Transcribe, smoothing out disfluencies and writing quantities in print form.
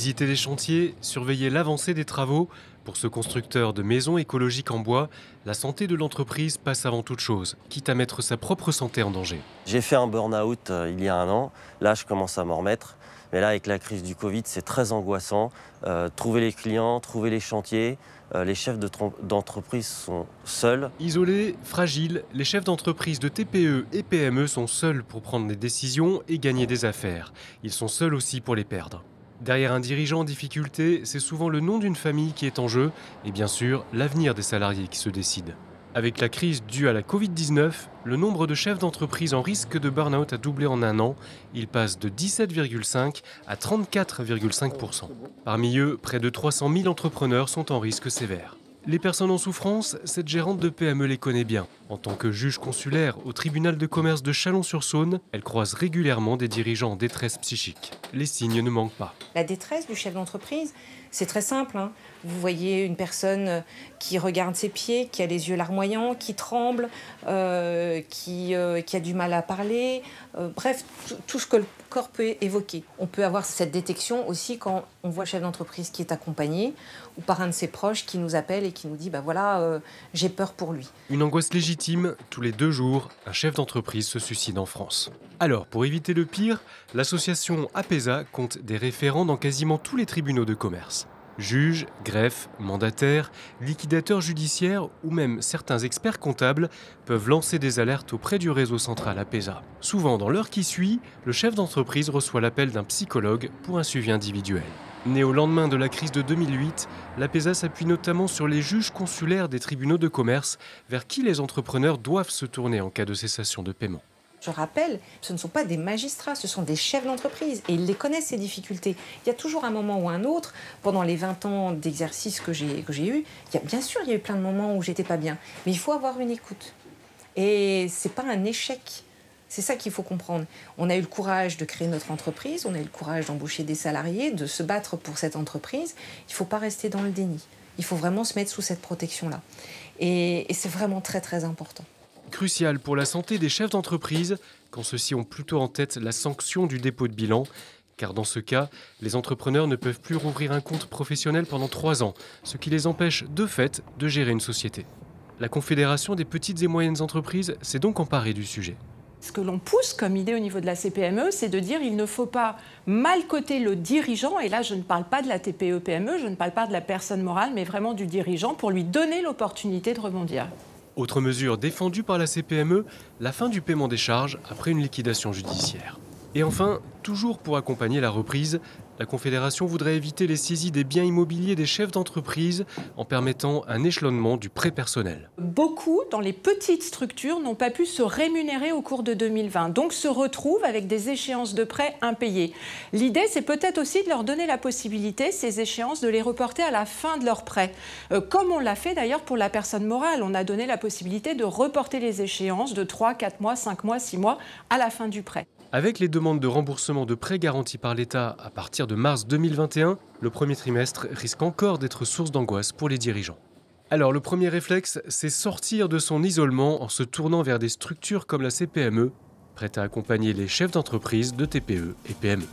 Visiter les chantiers, surveiller l'avancée des travaux. Pour ce constructeur de maisons écologiques en bois, la santé de l'entreprise passe avant toute chose, quitte à mettre sa propre santé en danger. J'ai fait un burn-out il y a 1 an. Là, je commence à m'en remettre. Mais là, avec la crise du Covid, c'est très angoissant. Trouver les clients, trouver les chantiers. Les chefs d'entreprise sont seuls. Isolés, fragiles, les chefs d'entreprise de TPE et PME sont seuls pour prendre des décisions et gagner des affaires. Ils sont seuls aussi pour les perdre. Derrière un dirigeant en difficulté, c'est souvent le nom d'une famille qui est en jeu et bien sûr l'avenir des salariés qui se décide. Avec la crise due à la Covid-19, le nombre de chefs d'entreprise en risque de burn-out a doublé en 1 an. Il passe de 17,5 à 34,5%. Parmi eux, près de 300 000 entrepreneurs sont en risque sévère. Les personnes en souffrance, cette gérante de PME les connaît bien. En tant que juge consulaire au tribunal de commerce de Chalon-sur-Saône, elle croise régulièrement des dirigeants en détresse psychique. Les signes ne manquent pas. La détresse du chef d'entreprise, c'est très simple, hein. Vous voyez une personne qui regarde ses pieds, qui a les yeux larmoyants, qui tremble, qui a du mal à parler. Bref, tout ce que le corps peut évoquer. On peut avoir cette détection aussi quand on voit le chef d'entreprise qui est accompagné ou par un de ses proches qui nous appelle et qui nous dit j'ai peur pour lui. Une angoisse légitime, tous les 2 jours, un chef d'entreprise se suicide en France. Alors, pour éviter le pire, l'association APESA compte des référents dans quasiment tous les tribunaux de commerce. Juges, greffes, mandataires, liquidateurs judiciaires ou même certains experts comptables peuvent lancer des alertes auprès du réseau central APESA. Souvent, dans l'heure qui suit, le chef d'entreprise reçoit l'appel d'un psychologue pour un suivi individuel. Né au lendemain de la crise de 2008, l'APESA s'appuie notamment sur les juges consulaires des tribunaux de commerce vers qui les entrepreneurs doivent se tourner en cas de cessation de paiement. Je rappelle, ce ne sont pas des magistrats, ce sont des chefs d'entreprise et ils les connaissent, ces difficultés. Il y a toujours un moment ou un autre, pendant les 20 ans d'exercice que j'ai eu, bien sûr, il y a eu plein de moments où j'étais pas bien, mais il faut avoir une écoute. Et c'est pas un échec, c'est ça qu'il faut comprendre. On a eu le courage de créer notre entreprise, on a eu le courage d'embaucher des salariés, de se battre pour cette entreprise. Il ne faut pas rester dans le déni, il faut vraiment se mettre sous cette protection-là. Et c'est vraiment très très important. Crucial pour la santé des chefs d'entreprise, quand ceux-ci ont plutôt en tête la sanction du dépôt de bilan. Car dans ce cas, les entrepreneurs ne peuvent plus rouvrir un compte professionnel pendant 3 ans, ce qui les empêche de fait de gérer une société. La Confédération des petites et moyennes entreprises s'est donc emparée du sujet. Ce que l'on pousse comme idée au niveau de la CPME, c'est de dire qu'il ne faut pas mal coter le dirigeant, et là je ne parle pas de la TPE-PME, je ne parle pas de la personne morale, mais vraiment du dirigeant, pour lui donner l'opportunité de rebondir. Autre mesure défendue par la CPME, la fin du paiement des charges après une liquidation judiciaire. Et enfin, toujours pour accompagner la reprise, la Confédération voudrait éviter les saisies des biens immobiliers des chefs d'entreprise en permettant un échelonnement du prêt personnel. Beaucoup, dans les petites structures, n'ont pas pu se rémunérer au cours de 2020, donc se retrouvent avec des échéances de prêts impayées. L'idée, c'est peut-être aussi de leur donner la possibilité, ces échéances, de les reporter à la fin de leur prêt. Comme on l'a fait d'ailleurs pour la personne morale, on a donné la possibilité de reporter les échéances de 3, 4 mois, 5 mois, 6 mois à la fin du prêt. Avec les demandes de remboursement de prêts garantis par l'État à partir de mars 2021, le premier trimestre risque encore d'être source d'angoisse pour les dirigeants. Alors le premier réflexe, c'est sortir de son isolement en se tournant vers des structures comme la CPME, prête à accompagner les chefs d'entreprise de TPE et PME.